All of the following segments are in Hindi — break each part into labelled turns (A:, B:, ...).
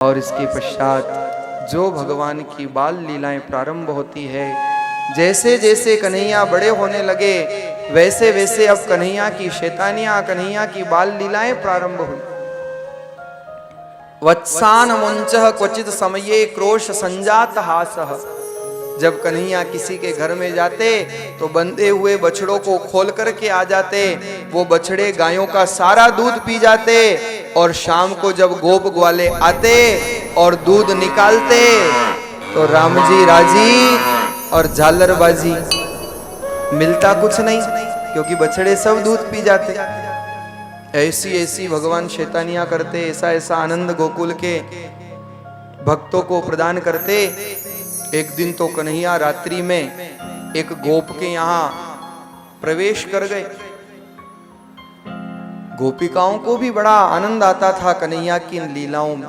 A: और इसके पश्चात जो भगवान की बाल लीलाएं प्रारंभ होती है, जैसे जैसे कन्हैया बड़े होने लगे वैसे वैसे अब कन्हैया की शैतानियां, कन्हैया की बाल लीलाएं प्रारंभ हुई। वत्सान मुंचः क्वचित समये क्रोश संजात हासः। जब कन्हैया किसी के घर में जाते तो बंधे हुए बछड़ों को खोल करके आ जाते, वो बछड़े गायों का सारा दूध पी जाते और शाम को जब गोप ग्वाले आते और दूध निकालते तो राम जी राजी और झालरबाजी, मिलता कुछ नहीं क्योंकि बछड़े सब दूध पी जाते। ऐसी ऐसी भगवान शैतानियां करते, ऐसा ऐसा आनंद गोकुल के भक्तों को प्रदान करते। एक दिन तो कन्हैया रात्रि में एक गोप के यहां प्रवेश कर गए। गोपिकाओं को भी बड़ा आनंद आता था कन्हैया की इन लीलाओं में।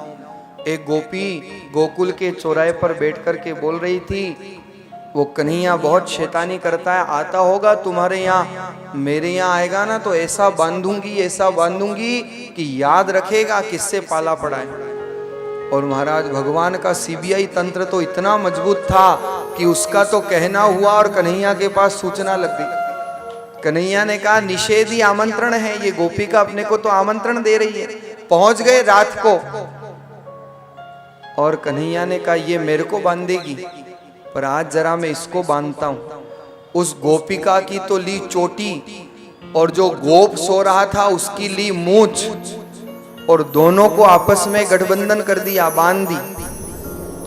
A: एक गोपी गोकुल के चौराहे पर बैठ करके बोल रही थी, वो कन्हैया बहुत शैतानी करता है, आता होगा तुम्हारे यहाँ, मेरे यहाँ आएगा ना तो ऐसा बांधूंगी कि याद रखेगा किससे पाला पड़ा है। और महाराज भगवान का सीबीआई तंत्र तो इतना मजबूत था कि उसका तो कहना हुआ और कन्हैया के पास सूचना लग गई। कन्हैया ने कहा निषेधी आमंत्रण है, ये गोपिका अपने को तो आमंत्रण दे रही है। पहुंच गए रात को और कन्हैया ने कहा ये मेरे को बांधेगी, पर आज जरा मैं इसको बांधता हूं। उस गोपिका की तो ली चोटी और जो गोप सो रहा था उसकी ली मूंछ, और दोनों को आपस में गठबंधन कर दिया, बांध दी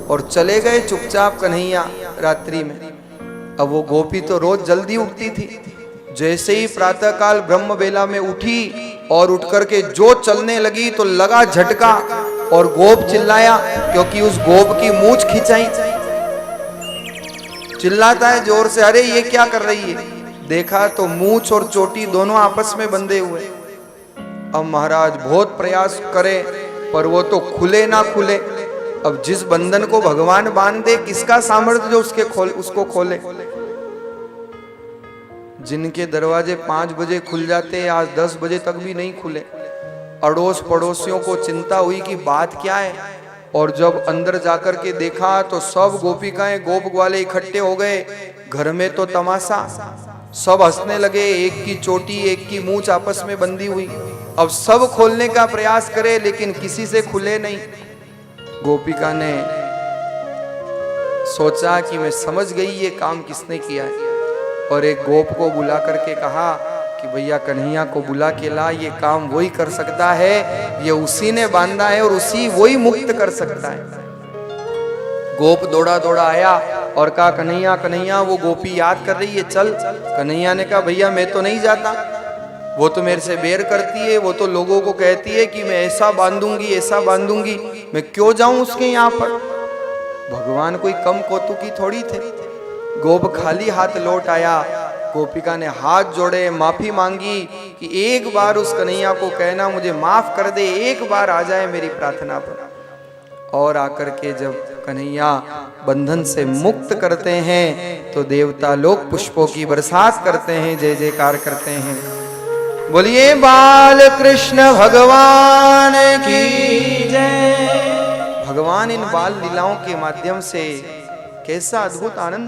A: और चले गए चुपचाप कन्हैया रात्रि में। अब वो गोपी तो रोज जल्दी उठती थी, जैसे ही प्रातःकाल ब्रह्म बेला में उठी और उठ करके जो चलने लगी तो लगा झटका और गोप चिल्लाया क्योंकि उस गोप की मूंछ खिंचाई। चिल्लाता है जोर से, अरे ये क्या कर रही है? देखा तो मूंछ और चोटी दोनों आपस में बंधे हुए। अब महाराज बहुत प्रयास करे पर वो तो खुले ना खुले। अब जिस बंधन को भगवान बांध दे, किसका सामर्थ्य जो उसको खोले। जिनके दरवाजे 5 बजे खुल जाते आज 10 बजे तक भी नहीं खुले। अड़ोस पड़ोसियों को चिंता हुई कि बात क्या है, और जब अंदर जाकर के देखा तो सब गोपिकाएं गोप ग्वाले इकट्ठे हो गए। घर में तो तमाशा, सब हंसने लगे, एक की चोटी एक की मूंछ आपस में बंधी हुई। अब सब खोलने का प्रयास करे लेकिन किसी से खुले नहीं। गोपिका ने सोचा कि मैं समझ गई ये काम किसने किया है, और एक गोप को बुला करके कहा कि भैया कन्हैया को बुला के ला, ये काम वही कर सकता है, ये उसी ने बांधा है और उसी वही मुक्त कर सकता है। गोप दौड़ा दौड़ा आया और कहा कन्हैया कन्हैया, वो गोपी याद कर रही है, चल। कन्हैया ने कहा भैया मैं तो नहीं जाता, वो तो मेरे से बैर करती है, वो तो लोगों को कहती है कि मैं ऐसा बांधूंगी, मैं क्यों जाऊं उसके यहाँ पर। भगवान कोई कम कौतुकी थोड़ी थे। गोप खाली हाथ लौट आया। गोपिका ने हाथ जोड़े, माफी मांगी कि एक बार उस कन्हैया को कहना मुझे माफ कर दे, एक बार आ जाए मेरी प्रार्थना पर। और आकर के जब कन्हैया बंधन से मुक्त करते हैं तो देवता लोग पुष्पों की बरसात करते हैं, जय जयकार करते हैं। बोलिए बाल कृष्ण भगवान की जय। भगवान इन बाल लीलाओं के माध्यम से कैसा अद्भुत आनंद